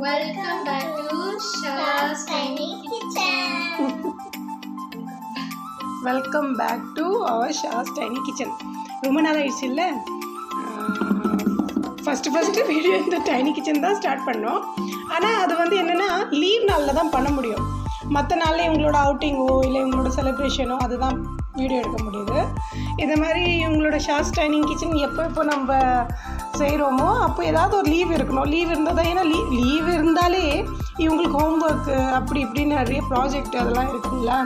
Welcome back to Shah's Tiny Kitchen. Welcome back to our Shah's tiny kitchen. ரொம்ப நாள் ஆயிடுச்சு இல்லை? ஃபஸ்ட்டு வீடியோ இந்த டைனி கிச்சன் தான் ஸ்டார்ட் பண்ணோம். ஆனால் அது வந்து என்னென்னா லீவ் நாளில் தான் பண்ண முடியும். மற்ற நாளில் இவங்களோட அவுட்டிங்கோ இல்லை இவங்களோட செலிப்ரேஷனோ அதுதான் வீடியோ எடுக்க முடியுது. இது மாதிரி இவங்களோட ஷாஸ் டைனி கிச்சன் எப்போ நம்ம செய்கிறோமோ அப்போ ஏதாவது ஒரு லீவ் இருக்கணும். லீவ் இருந்தால் தான், ஏன்னா லீவ் இருந்தாலே இவங்களுக்கு ஹோம் ஒர்க்கு அப்படி இப்படின்னு நிறைய ப்ராஜெக்ட் அதெல்லாம் இருக்குங்களா.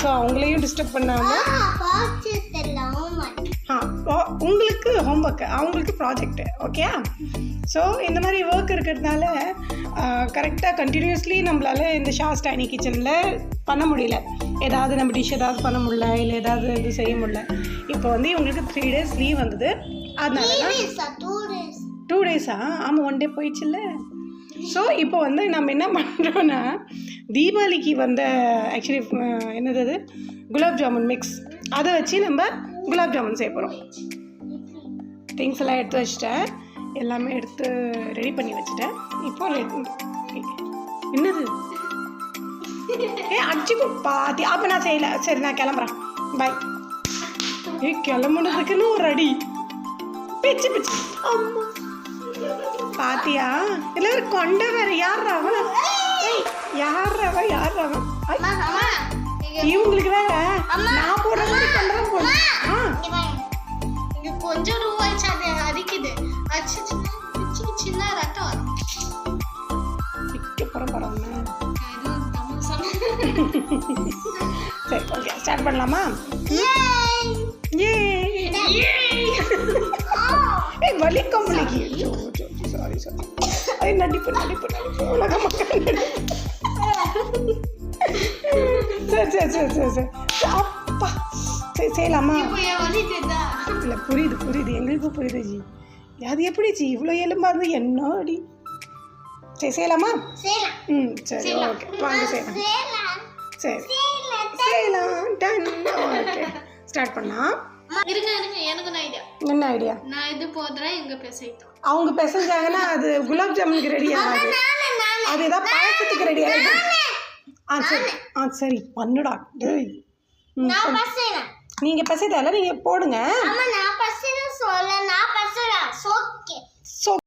ஸோ அவங்களையும் டிஸ்டர்ப் பண்ணாமல் உங்களுக்கு ஹோம் ஒர்க்கு அவங்களுக்கு ப்ராஜெக்ட்டு ஓகே. ஸோ இந்த மாதிரி ஒர்க் இருக்கிறதுனால கரெக்டாக கண்டினியூஸ்லி நம்மளால் இந்த ஷாஸ் டைனி கிச்சனில் பண்ண முடியல. ஏதாவது நம்ம டிஷ் ஏதாவது பண்ண முடியல, இல்லை ஏதாவது இது செய்ய முடியல. இப்போ வந்து இவங்களுக்கு 3 days லீவ் வந்தது. அதனால 2 days ஆமாம், 1 day போயிடுச்சுல்ல. ஸோ இப்போ வந்து நம்ம என்ன பண்ணுறோன்னா தீபாவளிக்கு வந்த ஆக்சுவலி என்னது அது குலாப் ஜாமுன் மிக்ஸ், அதை வச்சு நம்ம குலாப் ஜாமுன் செய்ய போகிறோம். திங்ஸ் எல்லாம் எடுத்து வச்சுட்டேன், எல்லாமே எடுத்து ரெடி பண்ணி வச்சுட்டேன். இப்போ என்னது அடிச்சு பாத்தி அப்போ நான் செய்யலை. சரி நான் கிளம்புறேன், பாய். கிளம்புனதுக்குன்னு ஒரு அடி பிச்சு பிச்சு. அம்மா பாத்தியா எல்லாரும் கொண்ட வேற யார்றாவ இவங்களுக்கு வேற நான் போடுற மாதிரி கொண்டதான் போடுறேன். கொஞ்சம் ரூபாய்ச்சு அது அரிக்குது, சின்ன ரத்தம் வரும். சரி ஓகே, ஸ்டார்ட் பண்ணலாமா? வலிக்கும் வலிக்கு. சாரி நடிப்பு உலக மக்கள். சரி அப்பா சரி செய்யலாமா? இல்லை புரியுது எங்களுக்கும் புரியுது ஜி. அது எப்படி ஜி இவ்வளோ எலும்பா இருந்து என்ன அடி? சரி செய்யலாமா? சரி ஓகே வாங்க செய்யலாம். சரி செய்யலாம், டன். ஓகே ஸ்டார்ட் பண்ணலாம். இருங்க எனக்கு ஒரு ஐடியா. என்ன ஐடியா? நான் இது போடுறேன், இங்க பேசிட்டோம். அவங்க பேசிஞ்சாங்கன்னா அது குலாப் ஜாமுனுக்கு ரெடி ஆகாது, அது ஏதாவது பாயசத்துக்கு ரெடி ஆகும். சரி பண்ணுடா. நீங்கள் பேச தேவை, நீங்கள் போடுங்க.